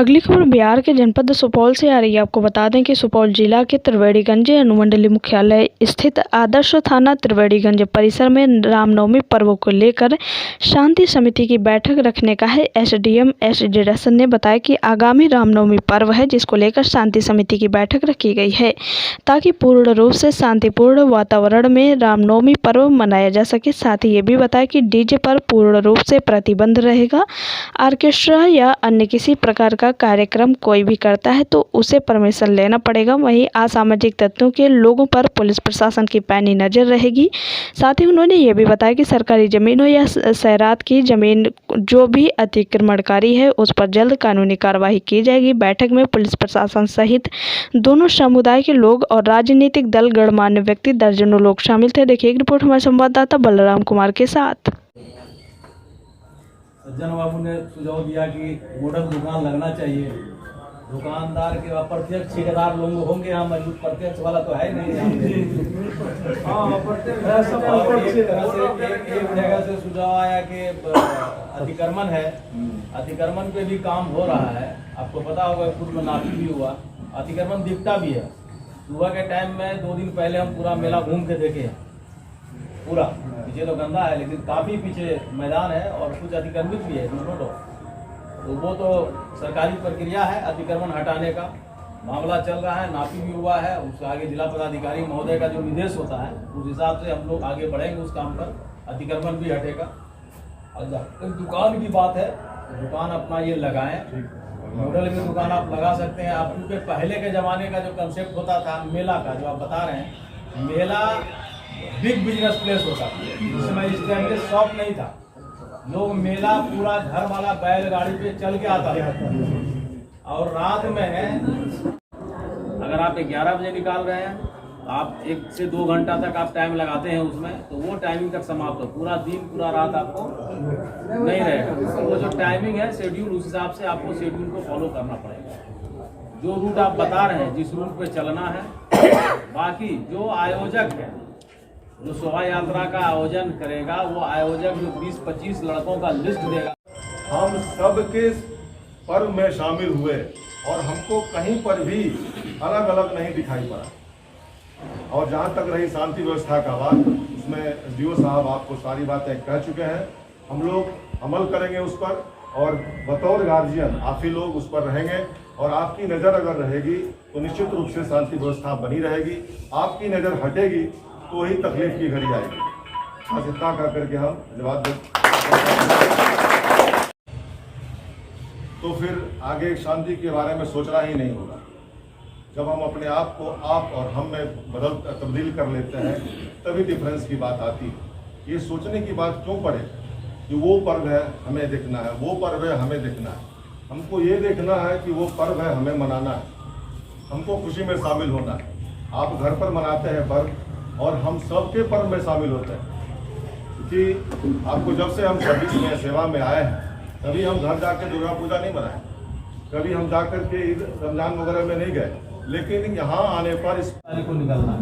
अगली खबर बिहार के जनपद सुपौल से आ रही है। आपको बता दें कि सुपौल जिला के त्रिवेणीगंज अनुमंडलीय मुख्यालय स्थित आदर्श थाना त्रिवेणीगंज परिसर में रामनवमी पर्व को लेकर शांति समिति की बैठक रखने का है। एसडीएम एस जेडसन ने बताया कि आगामी रामनवमी पर्व है, जिसको लेकर शांति समिति की बैठक रखी गई है ताकि पूर्ण रूप से शांतिपूर्ण वातावरण में रामनवमी पर्व मनाया जा सके। साथ ही ये भी बताया कि डीजे पर पूर्ण रूप से प्रतिबंध रहेगा। ऑर्केस्ट्रा या अन्य किसी प्रकार का कार्यक्रम कोई भी करता है तो उसे परमिशन लेना पड़ेगा। वहीं असामाजिक तत्वों के लोगों पर पुलिस प्रशासन की पैनी नजर रहेगी। साथ ही उन्होंने ये भी बताया कि सरकारी जमीनों या शहरात की जमीन जो भी अतिक्रमणकारी है उस पर जल्द कानूनी कार्रवाई की जाएगी। बैठक में पुलिस प्रशासन सहित दोनों समुदाय के लोग और राजनीतिक दल, गणमान्य व्यक्ति, दर्जनों लोग शामिल थे। देखिए एक रिपोर्ट हमारे संवाददाता बलराम कुमार के साथ। सज्जन बाबू ने सुझाव दिया कि मॉडल दुकान लगना चाहिए। दुकानदार के अप्रत्यक्ष ठेकेदार लोग होंगे, यहाँ मजबूत प्रत्यक्ष वाला तो है नहीं यहाँ पे। एक जगह से सुझाव आया कि अतिक्रमण है, अतिक्रमण पे भी काम हो रहा है। आपको पता होगा खुद में नापी भी हुआ, अतिक्रमण दिखता भी है। सुबह के टाइम में 2 दिन पहले हम पूरा मेला घूम के देखे हैं। पूरा पीछे तो गंदा है, लेकिन काफ़ी पीछे मैदान है और कुछ अतिक्रमित भी है, तो वो तो सरकारी प्रक्रिया है अतिक्रमण हटाने का। मामला चल रहा है, नापी भी हुआ है। उसके आगे जिला पदाधिकारी महोदय का जो निर्देश होता है उस हिसाब से हम लोग आगे बढ़ेंगे उस काम पर, अतिक्रमण भी हटेगा। और दुकान की बात है, दुकान अपना ये लगाएं, मॉडल की दुकान आप लगा सकते हैं। आप क्योंकि पहले के ज़माने का जो कंसेप्ट होता था मेला का, जो आप बता रहे हैं, मेला बिग बिजनेस प्लेस होता था, जिसमें इस टाइम पे शॉप नहीं था। लोग मेला पूरा घर वाला बैलगाड़ी पे चल के आता था और रात में अगर आप 11 बजे निकाल रहे हैं, आप 1 से 2 घंटा तक आप टाइम लगाते हैं उसमें, तो वो टाइमिंग तक समाप्त हो। पूरा दिन पूरा रात आपको नहीं रहेगा। तो वो जो टाइमिंग है शेड्यूल, उस हिसाब से आपको शेड्यूल को फॉलो करना पड़ेगा। जो रूट आप बता रहे हैं जिस रूट पे चलना है। बाकी जो आयोजक है, जो शोभा यात्रा का आयोजन करेगा, वो आयोजक जो 20-25 लड़कों का लिस्ट देगा। हम सब के पर्व में शामिल हुए और हमको कहीं पर भी अलग अलग नहीं दिखाई पड़ा। और जहाँ तक रही शांति व्यवस्था का बात, उसमें एसडीओ साहब आपको सारी बातें कह चुके हैं। हम लोग अमल करेंगे उस पर और बतौर गार्जियन आप ही लोग उस पर रहेंगे। और आपकी नज़र अगर रहेगी तो निश्चित रूप से शांति व्यवस्था बनी रहेगी। आपकी नज़र हटेगी तो ही तकलीफ की घड़ी आएगी। बस इतना कर करके हम जवाब दें तो फिर आगे शांति के बारे में सोचना ही नहीं होगा। जब हम अपने आप को आप और हम में तब्दील कर लेते हैं तभी डिफरेंस की बात आती है। ये सोचने की बात क्यों पड़े कि वो पर्व है हमें देखना है, वो पर्व है हमें देखना है। हमको ये देखना है कि वो पर्व है हमें मनाना है, हमको खुशी में शामिल होना है। आप घर पर मनाते हैं पर्व और हम सबके पर्व में शामिल होते हैं, क्योंकि आपको जब से हम सर्विस में सेवा में आए हैं तभी हम घर जाकर दुर्गा पूजा नहीं मनाए, कभी हम जाकर के ईद रमजान वगैरह में नहीं गए। लेकिन यहाँ आने पर इस तारीख को निकलना है।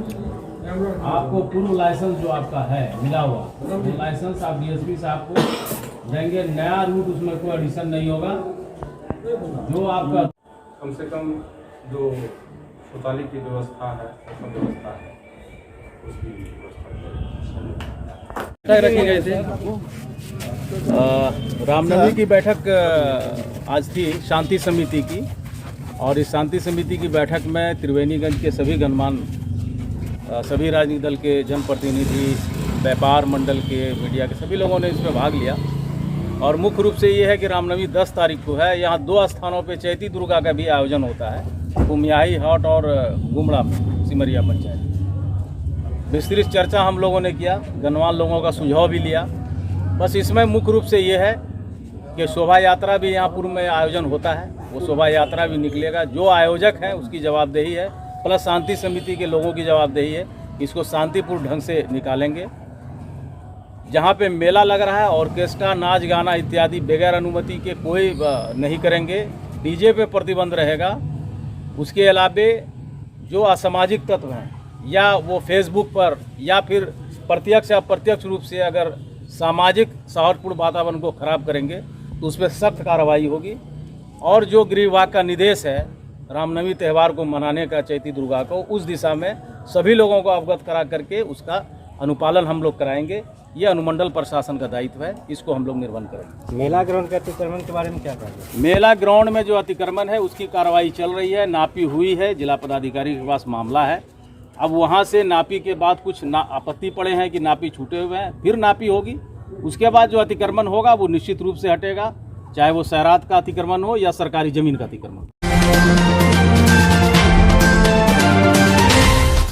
आपको पूर्व लाइसेंस जो आपका है मिला हुआ, वो लाइसेंस आप डीएसपी साहब को देंगे। नया रूट उसमें कोई एडिशन नहीं होगा। जो आपका कम से कम जो शौचालय की व्यवस्था है, व्यवस्था है, उसकी व्यवस्था रखे गए थे। रामनवमी की बैठक आज थी शांति समिति की, और इस शांति समिति की बैठक में त्रिवेणीगंज के सभी गणमान्य, सभी राजनीतिक दल के जनप्रतिनिधि, व्यापार मंडल के, मीडिया के सभी लोगों ने इसमें भाग लिया। और मुख्य रूप से ये है कि रामनवमी 10 तारीख को है। यहाँ 2 स्थानों पे चैती दुर्गा का भी आयोजन होता है, कुमियाही हाट और गुमड़ा सिमरिया पंचायत। विस्तृत चर्चा हम लोगों ने किया, गणमान्य लोगों का सुझाव भी लिया। बस इसमें मुख्य रूप से ये है कि शोभा यात्रा भी यहाँ पूर्व में आयोजन होता है, वो शोभा यात्रा भी निकलेगा। जो आयोजक है उसकी जवाबदेही है, प्लस शांति समिति के लोगों की जवाबदेही है, इसको शांतिपूर्ण ढंग से निकालेंगे। जहाँ पे मेला लग रहा है, ऑर्केस्ट्रा, नाच गाना इत्यादि बगैर अनुमति के कोई नहीं करेंगे। डीजे पे प्रतिबंध रहेगा। उसके अलावे जो असामाजिक तत्व हैं या वो फेसबुक पर या फिर प्रत्यक्ष या अप्रत्यक्ष रूप से अगर सामाजिक सौहार्दपूर्ण वातावरण को खराब करेंगे तो उस पर सख्त कार्रवाई होगी। और जो गृह विभाग का निर्देश है रामनवमी त्यौहार को मनाने का, चैती दुर्गा को, उस दिशा में सभी लोगों को अवगत करा करके उसका अनुपालन हम लोग कराएंगे। ये अनुमंडल प्रशासन का दायित्व है, इसको हम लोग निर्वहन करेंगे। मेला ग्राउंड के अतिक्रमण के बारे में क्या कहेंगे? मेला ग्राउंड में जो अतिक्रमण है उसकी कार्रवाई चल रही है, नापी हुई है, जिला पदाधिकारी के पास मामला है। अब वहाँ से नापी के बाद कुछ आपत्ति पड़े हैं कि नापी छूटे हुए हैं, फिर नापी होगी। उसके बाद जो अतिक्रमण होगा वो निश्चित रूप से हटेगा, चाहे वो शहरात का अतिक्रमण हो या सरकारी जमीन का अतिक्रमण हो।